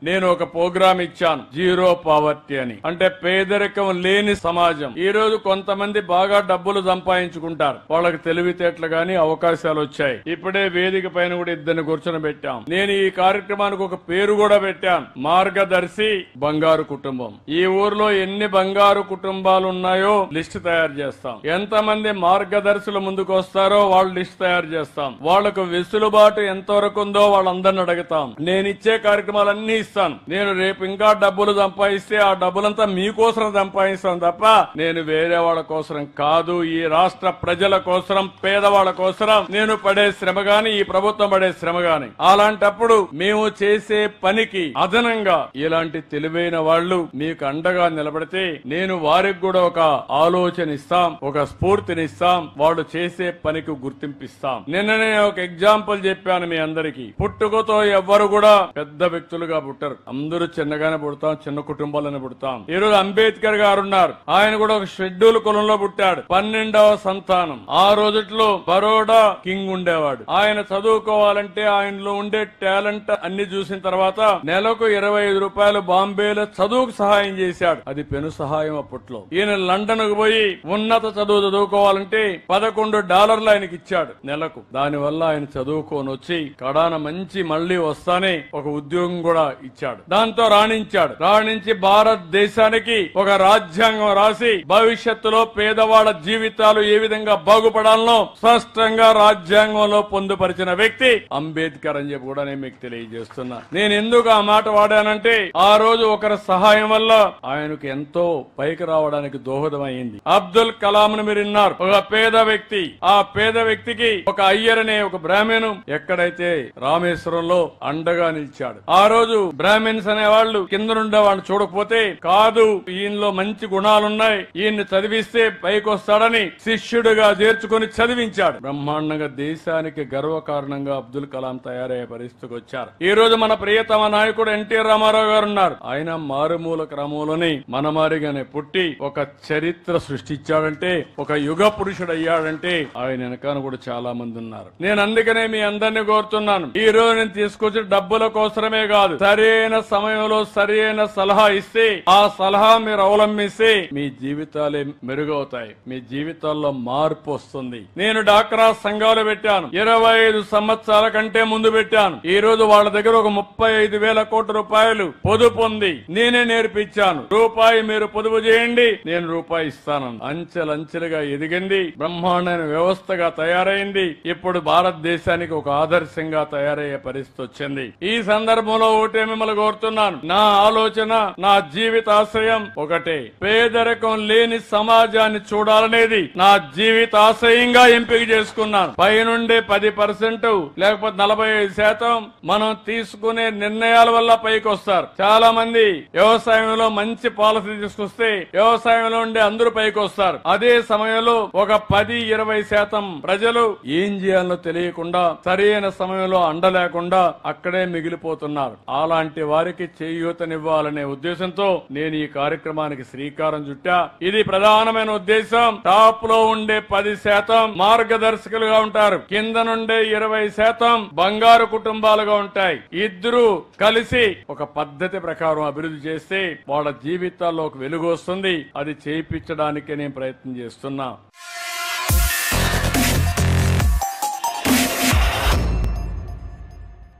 నేను ఒక ప్రోగ్రామ్ ఇచ్చాను, జీరో పావర్టీ అని. అంటే పేదరికం లేని సమాజం. ఈ రోజు కొంతమంది బాగా డబ్బులు సంపాదించుకుంటారు, వాళ్ళకి తెలివితేటలు గాని అవకాశాలు వచ్చాయి. ఇప్పుడే వేదిక పైన కూడా ఇద్దరిని కూర్చొని పెట్టాం. నేను ఈ కార్యక్రమానికి ఒక పేరు కూడా పెట్టాను, మార్గదర్శి బంగారు కుటుంబం. ఈ ఊర్లో ఎన్ని బంగారు కుటుంబాలు ఉన్నాయో లిస్ట్ తయారు చేస్తాం. ఎంతమంది మార్గదర్శులు ముందుకు వస్తారో వాళ్ళు లిస్ట్ తయారు చేస్తాం. వాళ్లకు వెసులుబాటు ఎంతవరకు ఉందో వాళ్ళందరిని అడుగుతాం. నేను ఇచ్చే కార్యక్రమాలన్నీ ఇస్తాను. నేను రేపు ఇంకా డబ్బులు సంపాదిస్తే ఆ డబ్బులంతా మీకోసం సంపాదిస్తాను తప్ప నేను వేరే వాళ్ళ కోసం కాదు. ఈ రాష్ట్ర ప్రజల కోసం, పేదవాళ్ల కోసం నేను పడే శ్రమ గాని, ఈ ప్రభుత్వం పడే శ్రమ గాని. అలాంటప్పుడు మేము చేసే పనికి అదనంగా ఇలాంటి తెలివైన వాళ్ళు మీకు అండగా నిలబడితే నేను వారికి కూడా ఒక ఆలోచన ఇస్తాం, ఒక స్ఫూర్తినిస్తాం, వాళ్ళు చేసే పనికి గుర్తింపిస్తాం. నిన్ననే ఒక ఎగ్జాంపుల్ చెప్పాను మీ అందరికీ. పుట్టుకతో ఎవ్వరు కూడా పెద్ద వ్యక్తులుగా పుట్టరు, అందరూ చిన్నగానే పుడతాం, చిన్న కుటుంబాలనే పుడతాం. ఈ రోజు అంబేద్కర్ గారు ఉన్నారు, ఆయన కూడా ఒక షెడ్యూల్ కులంలో పుట్టాడు, 12వ సంతానం. ఆ రోజుట్లో బరోడా కింగ్ ఉండేవాడు. ఆయన చదువుకోవాలంటే ఆయనలో ఉండే టాలెంట్ అన్ని చూసిన తర్వాత నెలకు 25 రూపాయలు బాంబేలో చదువుకు సహాయం చేశాడు. అది పెను సహాయం అప్పట్లో. ఈయన లండన్ కు పోయి ఉన్నత చదువు చదువుకోవాలంటే $11 ఆయనకి ఇచ్చాడు నెలకు. దానివల్ల ఆయన చదువుకొని వచ్చి కడాన మంచి మళ్లీ వస్తానే ఒక ఉద్యోగం కూడా ఇచ్చాడు. దాంతో రాణించి భారతదేశానికి ఒక రాజ్యాంగం రాసి భవిష్యత్తులో పేదవాళ్ల జీవితాలు ఏ విధంగా బాగుపడాలనో స్పష్టంగా రాజ్యాంగంలో పొందుపరిచిన వ్యక్తి అంబేద్కర్ అని చెప్పి కూడా నేను మీకు తెలియజేస్తున్నా. నేను ఎందుకు ఆ మాట వాడానంటే ఆ రోజు ఒకరి సహాయం వల్ల ఆయనకు ఎంతో పైకి రావడానికి దోహదమైంది. అబ్దుల్ కలాం ను మీరు విన్నారు, ఒక పేద వ్యక్తి. ఆ పేద వ్యక్తికి ఒక అయ్యర్ అనే ఒక బ్రాహ్మణు ఎక్కడైతే రామేశ్వరంలో అండగా నిలిచాడు. ఆ రోజు బ్రాహ్మణ్స్ అనే వాళ్ళు కింద నుండే వాళ్ళు చూడకపోతే కాదు ఈయనలో మంచి గుణాలున్నాయి, ఈయన్ని చదివిస్తే పైకి వస్తాడని శిష్యుడిగా చేర్చుకుని చదివించాడు. బ్రహ్మాండంగా దేశానికి గర్వకారణంగా అబ్దుల్ కలాం తయారయ్యే పరిస్థితికి వచ్చారు. ఈ రోజు మన ప్రియతమ నాయకుడు ఎన్టీ రామారావు గారు ఉన్నారు. ఆయన మారుమూల క్రమంలోని మనమారిగానే పుట్టి ఒక చరిత్ర సృష్టించాడంటే, ఒక యుగ పురుషుడు అయ్యాడంటే ఆయన వెనకాల కూడా చాలా మంది ఉన్నారు. నేను అందుకనే మీ అందరినీ కోరుతున్నాను, ఈ రోజు నేను తీసుకొచ్చిన డబ్బుల కోసమే కాదు, సరైన సమయంలో సరైన సలహా ఇస్తే, ఆ సలహా మీరు అవలంబిస్తే మీ జీవితాలే మెరుగవుతాయి, మీ జీవితాల్లో మార్పు వస్తుంది. నేను డాక్రా సంఘాలు పెట్టాను, 25 సంవత్సరాల కంటే ముందు పెట్టాను. ఈ రోజు వాళ్ళ దగ్గర ఒక 35,000 కోట్ల రూపాయలు పొదుపు ఉంది. నేనే నేర్పించాను, రూపాయి మీరు పొదుపు చేయండి, నేను రూపాయి ఇస్తాను. అంచెలంచెలుగా ఎదిగింది, బ్రహ్మాండమైన వ్యవస్థగా తయారైంది. ఇప్పుడు భారతదేశానికి ఒక ఆదర్శంగా తయారయ్యే పరిస్థితి వచ్చింది. ఈ సందర్భంలో ఒకటే మిమ్మల్ని కోరుతున్నాను, నా ఆలోచన, నా జీవితాశయం ఒకటే, పేదరికం లేని సమాజాన్ని చూడాలనేది నా జీవితాశయంగా ఎంపిక చేసుకున్నాను. పైనుండే 10% లేకపోతే 45% మనం తీసుకునే నిర్ణయాల వల్ల పైకి వస్తారు. చాలా మంది వ్యవసాయంలో మంచి పాలసీ తీసుకొస్తే వ్యవసాయంలో ఉండే అందరూ పైకి వస్తారు. అదే సమయంలో ఒక 10-20% ప్రజలు ఏం చేయాలో తెలియకుండా సరైన సమయంలో అండలేకుండా అక్కడే మిగిలిపోతున్నారు. అలాంటి వారికి చేయూతనివ్వాలనే ఉద్దేశంతో నేను ఈ కార్యక్రమానికి శ్రీకారం చుట్టా. ఇది ప్రధానమైన ఉద్దేశం. టాప్ లో ఉండే 10% మార్గదర్శకులుగా ఉంటారు, కింద నుండే 20% బంగారు కుటుంబాలుగా ఉంటాయి. ఇద్దరు కలిసి ఒక పద్ధతి ప్రకారం అభివృద్ధి చేస్తే వాళ్ళ జీవితాల్లో ఒక వెలుగు వస్తుంది. అది చేయించడానికి నేను ప్రయత్నం చేస్తున్నా.